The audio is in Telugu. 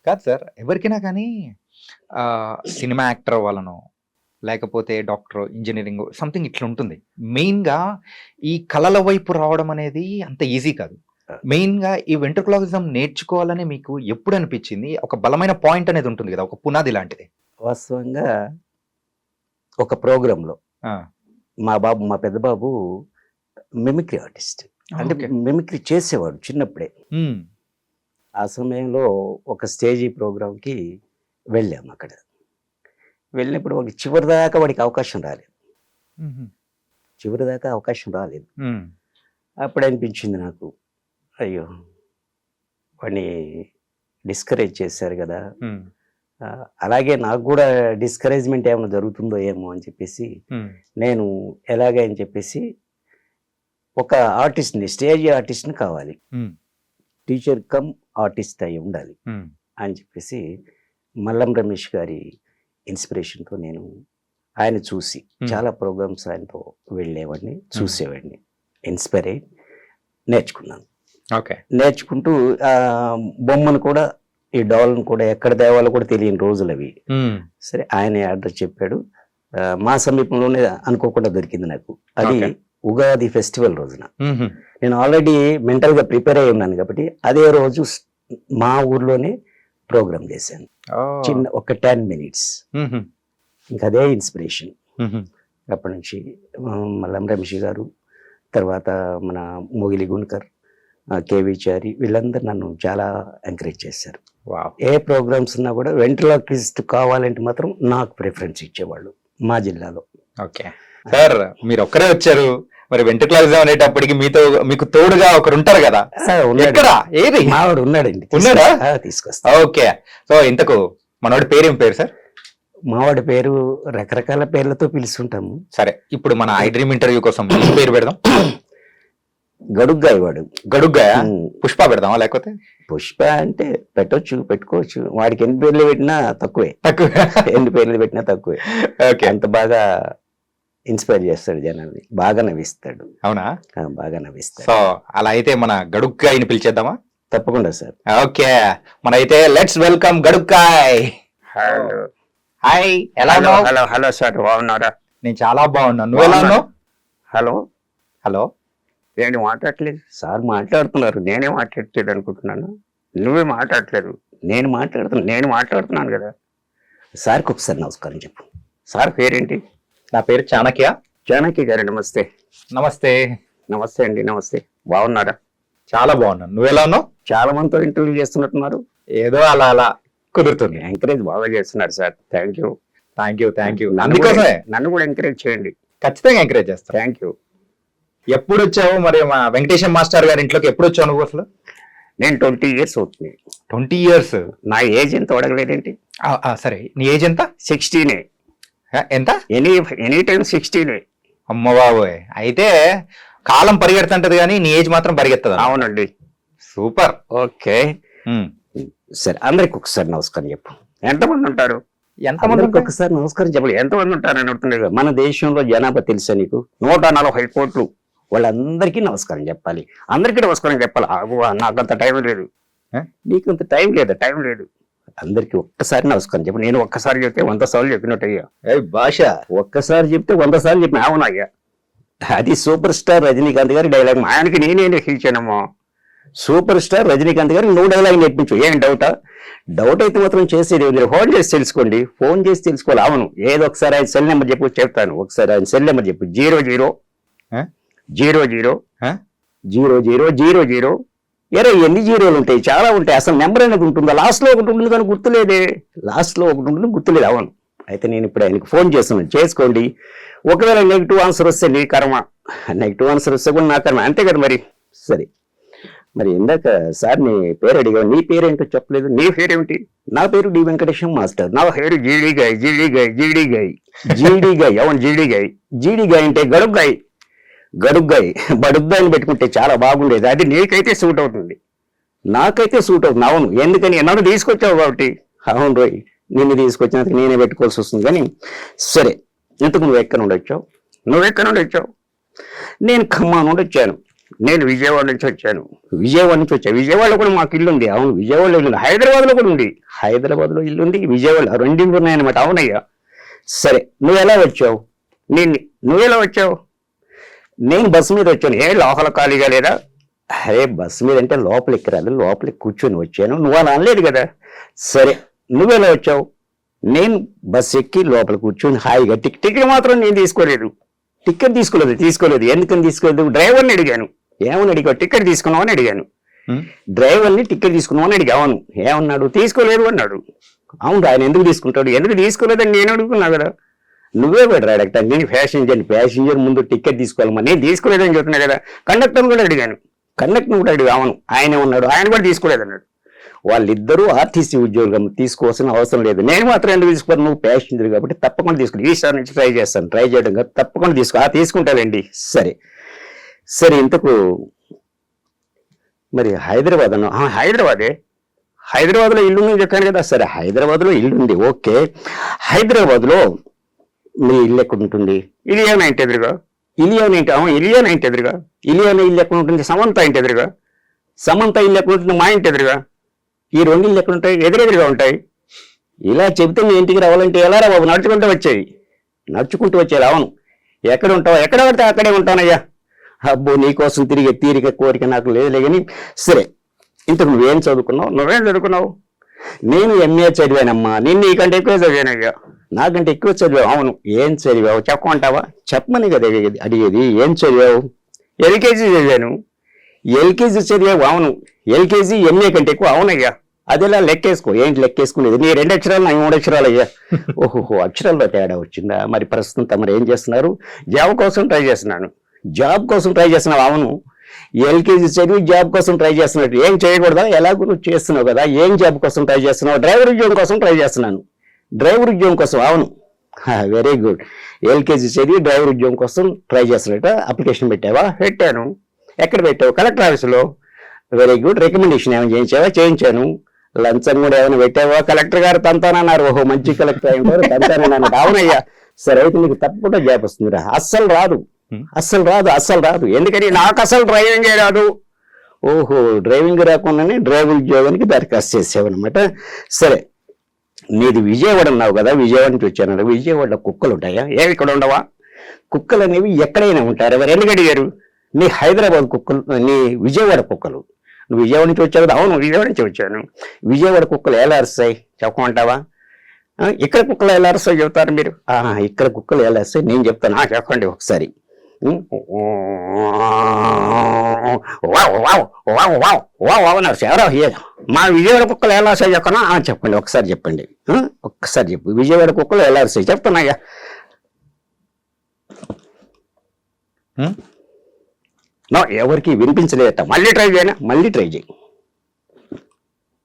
కాదు సార్, ఎవరికైనా కానీ సినిమా యాక్టర్ అవ్వాలనో, లేకపోతే డాక్టర్, ఇంజినీరింగ్ సంథింగ్ ఇట్లా ఉంటుంది. మెయిన్‌గా ఈ కళల వైపు రావడం అనేది అంత ఈజీ కాదు. మెయిన్‌గా ఈ వెంట్రుకలాగిజం నేర్చుకోవాలని మీకు ఎప్పుడు అనిపించింది? ఒక బలమైన పాయింట్ అనేది ఉంటుంది కదా! ఒక పునాది లాంటిది. వాస్తవంగా ఒక ప్రోగ్రాంలో ఆ! మా పెద్ద బాబు మిమిక్రీ ఆర్టిస్ట్. అంటే ఓకే. మిమిక్రీ చేసేవాడు చిన్నప్పుడే. హ్మ్. ఆ సమయంలో ఒక స్టేజీ ప్రోగ్రామ్‌కి వెళ్ళాము అక్కడ. వెళ్ళినప్పుడు వాడికి చివరిదాకా వాడికి అవకాశం రాలేదు. హుహు. చివరిదాకా అవకాశం రాలేదు. హ్మ్. అప్పుడు అనిపించింది నాకు, అయ్యో! వాడిని డిస్కరేజ్ చేశారు కదా! హ్మ్. అలాగే నాకు కూడా డిస్కరేజ్‌మెంట్ ఏమైనా జరుగుతుందో ఏమో అని చెప్పేసి హ్మ్. నేను ఎలాగే అని చెప్పేసి ఒక ఆర్టిస్ట్‌ని, స్టేజ్ ఆర్టిస్ట్‌ని కావాలి. హ్మ్. టీచర్ కమ్ ఆర్టిస్ట్ అయి ఉండాలి హ్మ్. అని చెప్పేసి మల్లం రమేష్ గారి ఇన్స్పిరేషన్‌తో నేను ఆయన చూసి చాలా ప్రోగ్రామ్స్ ఆయనతో వెళ్ళేవాడిని, చూసేవాడిని. ఇన్స్పైర్ అయ్యి నేర్చుకున్నాను. ఓకే. నేర్చుకుంటూ బొమ్మను కూడా, ఈ డాల్‌ను కూడా ఎక్కడ తేవాలో కూడా తెలియని రోజులవి. హ్మ్. సరే ఆయనే అడ్రస్ చెప్పాడు. మా సమీపంలోనే అనుకోకుండా దొరికింది నాకు. అది ఓకే. ఉగాది ఫెస్టివల్ రోజున. హుహు. నేను ఆల్రెడీ మెంటల్‌గా ప్రిపేర్ అయ్యి ఉన్నాను కాబట్టి అదే రోజు మా ఊర్లోనే ప్రోగ్రామ్ చేశాను. ఓహ్! చిన్న ఒక 10 మినిట్స్. హుహు. ఇంకా అదే ఇన్స్పిరేషన్. హుహు. అప్పటి నుంచి మల్లం రమేష్ గారు, తర్వాత మన మోగిలి గుణకర్, కేవిచారి వీళ్ళందరూ నన్ను చాలా ఎంకరేజ్ చేశారు. వావ్! ఏ ప్రోగ్రామ్స్ ఉన్నా కూడా వెంట్రులాక్విస్ట్ కావాలంటే మాత్రం నాకు ప్రిఫరెన్స్ ఇచ్చేవాళ్ళు మా జిల్లాలో. ఓకే. సార్, మీరొక్కరే వచ్చారు. మరి వెంట్రుకలాగిజం అనేటప్పటికి మీకు తోడుగా ఒకరుంటారు గదా! ఉన్నాడు. ఎక్కడ? ఏది? మావాడు ఉన్నాడండి. ఉన్నాడా? తీసుకొస్తా. ఓకే. సో, ఇంతకు మనోడి పేరేం పేరు సార్? మావాడి పేరు రకరకాల పేర్లతో పిలుస్తుంటాము. సరే, ఇప్పుడు మన ఐ డ్రీమ్ ఇంటర్వ్యూ కోసం ఈ పేరు పెడదాం. గడుగ్గాయ వాడు. గడుగ్గాయ? పుష్ప పెడదామా లేకపోతే? పుష్ప అంటే పెట్టొచ్చు, పెట్టుకోవచ్చు. వాడికి ఎన్ని పేర్లు పెట్టినా తక్కువే. తక్కువ. ఎన్ని పేర్లు పెట్టినా తక్కువే. ఓకే. అంత బాగా ఇన్స్పైర్ చేస్తాడు జనాల్ని. బాగా నవ్విస్తాడు. అవునా? బాగా నవ్విస్తాడు. సో, అలా అయితే మన గడుగ్గాయని పిలిచేద్దామా? తప్పకుండా సార్. ఓకే. మనైతే లెట్స్ వెల్కమ్ గడుగ్గాయ్. హలో హాయ్, ఎలా హలో ఉన్నావు? హలో హలో సార్, బాగున్నారా? నేను చాలా బాగున్నాను. నువ్వు ఎలా ఉన్నావు? Hello, hello. నేను మాట్లాడట్లేదు. సార్ మాట్లాడుతున్నారు. నేనే మాట్లాడట్లేదు అనుకుంటున్నాను. నువ్వే మాట్లాడట్లేదు. నేను మాట్లాడుతున్నాను. నేను మాట్లాడుతున్నాను కదా. సార్కి ఒకసారి నమస్కారం చెప్పు. సార్ పేరేంటి? నా పేరు చాణక్య. జానకి గారు, నమస్తే. నమస్తే. నమస్తే అండి, నమస్తే. బాగున్నారా? చాలా బాగున్నాను. నువ్వు ఎలా ఉన్నావు? చాలా మందితో ఇంటర్వ్యూ చేస్తున్నట్టున్నారు. ఏదో అలా అలా కుదురుతుంది. ఎంకరేజ్ బాగా చేస్తున్నారు sir. Thank you. Thank you. నన్ను కూడా అందుకోసమే ఎంకరేజ్ చేయండి. ఖచ్చితంగా ఎంకరేజ్ చేస్తాను. Thank you. ఎప్పుడు వచ్చావు మరి మా వెంకటేశం మాస్టర్ గారి ఇంట్లోకి? ఎప్పుడు వచ్చావు నువ్వు అసలు? నేను 20 years అవుతుంది. 20 years? నా ఏజ్ ఎంత అడగలేదేంటి? సరే, నీ ఏజ్ ఎంత? 16. ఎంత? Any time 16. అమ్మ బాబోయ్, అయితే కాలం పరిగెడుతుంటది కానీ నీ ఏజ్ మాత్రం పరిగెత్తదా? అవునండి. సూపర్. ఓకే. సరే, అందరికి ఒకసారి నమస్కారం చెప్పు. ఎంతమంది ఉంటారు? ఎంతమంది? అందరికి ఒకసారి నమస్కారం చెప్పాలి. ఎంతమంది ఉంటారని అడుగుతున్నారు. మన దేశంలో జనాభా తెలుసా నీకు? 140 కోట్లు. వాళ్ళందరికీ నమస్కారం చెప్పాలి. అందరికీ నమస్కారం చెప్పాలి. నాకంత టైం లేదు. నీకు అంత టైం లేదా? టైం లేదు. అందరికి ఒక్కసారి నమస్కారం చెప్పు. నేను ఒక్కసారి చెప్తే 100 సార్లు చెప్పినట్టయ్యా. భాష ఒక్కసారి చెప్తే 100 సార్లు చెప్పిన. అవునయ్యా. అది సూపర్ స్టార్ రజనీకాంత్ గారి డైలాగ్. మా ఆయనకి నేనే నేర్పించానమ్మా. సూపర్ స్టార్ రజనీకాంత్ గారికి నువ్వు డైలాగ్ నేర్పించు. ఏం డౌటా? డౌట్ అయితే మాత్రం చేసేది మీరు ఫోన్ చేసి తెలుసుకోండి. ఫోన్ చేసి తెలుసుకోవాలి. అవును, ఏదో ఒకసారి ఆయన సెల్ నెంబర్ చెప్పు. చెప్తాను. ఒకసారి ఆయన సెల్ నెంబర్ చెప్పు. 00 0000. ఎన్ని జీరోలు ఉంటాయి? చాలా ఉంటాయి. అసలు నెంబర్ అనేది ఉంటుందా? లాస్ట్ లో ఒకటి ఉంటుంది కానీ గుర్తులేదే. లాస్ట్ లో ఒకటి ఉంటుంది, గుర్తులేదు. అవును, అయితే నేను ఇప్పుడు ఆయనకి ఫోన్ చేస్తున్నాను. చేసుకోండి. ఒకవేళ నెగిటివ్ ఆన్సర్ వస్తే నీ కర్మ, నెగిటివ్ ఆన్సర్ వస్తే కూడా నా కర్మ. అంతే కదా మరి. సరే, మరి ఇందాక సార్ నీ పేరు అడిగావు. నీ పేరేంటో చెప్పలేదు. నీ పేరేమిటి? నా పేరు డి వెంకటేశం మాస్టర్. నా పేరు జీడిగాయ్. జీడిగాయ్. అవును, జీడిగాయ్. జీడిగాయ్ అంటే గడుగ్గాయ్. బడుగ్గాయని పెట్టుకుంటే చాలా బాగుండేది. అది నీకైతే సూట్ అవుతుంది. నాకైతే సూట్ అవుతుంది. అవును, ఎందుకని నన్ను తీసుకొచ్చావు కాబట్టి. అవును రోయ్, నిన్ను తీసుకొచ్చినందుకు నేనే పెట్టుకోవాల్సి వస్తుంది. కానీ సరే, ఇంతకు నువ్వు ఎక్కడ నుండి వచ్చావు? నువ్వెక్కడ నుండి వచ్చావు? నేను ఖమ్మం నుండి వచ్చాను. నేను విజయవాడ నుంచి వచ్చాను. విజయవాడ నుంచి వచ్చా. విజయవాడలో కూడా మాకు ఇల్లు ఉంది. అవును, విజయవాడలో ఇల్లు ఉంది. హైదరాబాద్లో కూడా ఉంది. హైదరాబాద్లో ఇల్లు ఉంది, విజయవాడ రెండింటి ఉన్నాయన్నమాట. అవునయ్యా. సరే, నువ్వు ఎలా వచ్చావు? నువ్వెలా వచ్చావు? నేను బస్సు మీద వచ్చాను. లోపల ఖాళీగా లేదా? అరే, బస్సు మీద అంటే లోపలికి రాలి, లోపలికి కూర్చొని వచ్చాను. నువ్వు అలా అనలేదు కదా. సరే, నువ్వెలా వచ్చావు? నేను బస్సు ఎక్కి లోపల కూర్చొని హాయిగా టికెట్ మాత్రం నేను తీసుకోలేదు. టికెట్ తీసుకోలేదు. ఎందుకని తీసుకోలేదు? డ్రైవర్ని అడిగాను. ఏమని అడిగావు? టికెట్ తీసుకున్నావని అడిగాను. డ్రైవర్ని టికెట్ తీసుకున్నావు అడిగా. అవును. ఏమన్నాడు? తీసుకోలేదు అన్నాడు. అవును, ఆయన ఎందుకు తీసుకుంటాడు? ఎందుకు తీసుకోలేదని నేను అడుగుతున్నా కదా. నువ్వే పెట్టాడు. నేను ప్యాసింజర్ ముందు టికెట్ తీసుకోవాలమ్మా. నేను తీసుకోలేదని చెప్తున్నా కదా. కండక్టర్ కూడా అడిగాను. కండక్టర్ కూడా అడిగా. అవును, ఆయనే ఉన్నాడు. ఆయన కూడా తీసుకోలేదన్నాడు. వాళ్ళిద్దరూ ఆర్టీసీ ఉద్యోగం తీసుకోవాల్సిన అవసరం లేదు. నేను మాత్రం ఎందుకు తీసుకోను? నువ్వు ప్యాసింజర్ కాబట్టి తప్పకుండా తీసుకో. ఈసారి నుంచి ట్రై చేస్తాను. ట్రై చేయడం కాదు, తప్పకుండా తీసుకుంటానండి. సరే, ఇంతకు మరి హైదరాబాద్ అన్నా? హైదరాబాద్లో ఇల్లు ఉందని చెప్పాను కదా. సరే, హైదరాబాద్లో ఇల్లు ఉంది. ఓకే, హైదరాబాద్లో మీ ఇల్లు ఎక్కడ ఉంటుంది? ఇలియానా ఇంటి ఎదురుగా. ఇలియానా ఇంటి ఎదురుగా. ఇలియానా ఇల్లు ఎక్కడ ఉంటుంది? సమంత ఇంటి ఎదురుగా. సమంత ఇల్లు ఎక్కడ ఉంటుంది? మా ఇంటి ఎదురుగా. ఈ రెండు ఇల్లు ఎక్కడ ఉంటాయి? ఎదురెదురుగా ఉంటాయి. ఇలా చెబితే మీ ఇంటికి రావాలంటే ఎలా రా బాబు? నడుచుకుంటూ వచ్చేది. అవును, ఎక్కడ ఉంటావు? ఎక్కడ పడితే అక్కడే ఉంటానయ్యా. అబ్బో, నీకోసం తిరిగే తీరిక కోరిక నాకు లేదులే. కానీ సరే, ఇంతకు నువ్వేం చదువుకున్నావు? నువ్వేం చదువుకున్నావు? నేను ఎంఏ చదివానమ్మా. నేను నీకంటే ఎక్కువ చదివానయ్యా. నాకంటే ఎక్కువ చదివావు. అవును, ఏం చదివావు చెప్పమంటావా? చెప్పమని కదా అడిగేది. ఏం చదివావు? ఎల్కేజీ చదివాను. ఎల్కేజీ చదివావు? అవును. ఎల్కేజీ ఎంఏ కంటే ఎక్కువ? అవునయ్యా. అదేలా లెక్కేసుకో. ఏంటి లెక్కేసుకునేది? నీ 2 అక్షరాలు, నాకు 3 అక్షరాలు అయ్యా. ఓహో, అక్షరాల్లో తేడా వచ్చిందా? మరి ప్రస్తుతం తమరు ఏం చేస్తున్నారు? జాబ్ కోసం ట్రై చేస్తున్నాను. జాబ్ కోసం ట్రై చేస్తున్నావు? అవును, ఎల్కేజీ చదివి జాబ్ కోసం ట్రై చేస్తున్నట్టు ఏం చేయకూడదా? ఎలాగో నువ్వు చేస్తున్నావు కదా. ఏం జాబ్ కోసం ట్రై చేస్తున్నావు? డ్రైవర్ ఉద్యోగం కోసం ట్రై చేస్తున్నాను. డ్రైవర్ ఉద్యోగం కోసం? అవును, వెరీ గుడ్. ఎల్కేజీ చదివి డ్రైవర్ ఉద్యోగం కోసం ట్రై చేస్తున్నట్ట. అప్లికేషన్ పెట్టావా? పెట్టాను. ఎక్కడ పెట్టావు? కలెక్టర్ ఆఫీసులో. Very good. రికమెండేషన్ ఏమైనా చేయించావా? చేయించాను. లంచం కూడా ఏమైనా పెట్టావా? కలెక్టర్ గారు తంతానన్నారు. ఓహో, మంచి కలెక్టర్ అయినారు, తంతానన్నారు. అవునయ్యా. సరే, అయితే నీకు తప్పకుండా జాబ్ వస్తుందిరా. అస్సలు రాదు. ఎందుకని? నాకు అసలు డ్రైవింగ్ రాదు. ఓహో, డ్రైవింగ్ రాకుండానే డ్రైవర్ ఉద్యోగానికి దరఖాస్తు చేసావన్నమాట. సరే, నీది విజయవాడ అన్నావు కదా. విజయవాడ నుంచి వచ్చాను. విజయవాడలో కుక్కలు ఉంటాయా? ఏవి ఇక్కడ ఉండవా? కుక్కలు అనేవి ఎక్కడైనా ఉంటారు. ఎవరు ఎందుకు అడిగారు? నీ హైదరాబాద్ కుక్కలు, నీ విజయవాడ కుక్కలు. నువ్వు విజయవాడ నుంచి వచ్చావు కదా. అవును, విజయవాడ నుంచి వచ్చాను. విజయవాడ కుక్కలు ఎలా అరుస్తాయి చెప్పమంటావా? ఇక్కడ కుక్కలు ఎలా అరుస్తాయి చెప్తారు మీరు? ఇక్కడ కుక్కలు ఎలా అరుస్తాయి నేను చెప్తాను. చెప్పండి ఒకసారి. మా విజయవాడ కుక్కలు ఎలా వస్తాయి చెప్పనా? చెప్పండి, ఒకసారి చెప్పండి. ఒక్కసారి చెప్పు. విజయవాడ కుక్కలు ఎలా వస్తాయి చెప్తానయ్యా. ఎవరికి వినిపించలేదట. మళ్ళీ ట్రై చేయనా? మళ్ళీ ట్రై చేయి.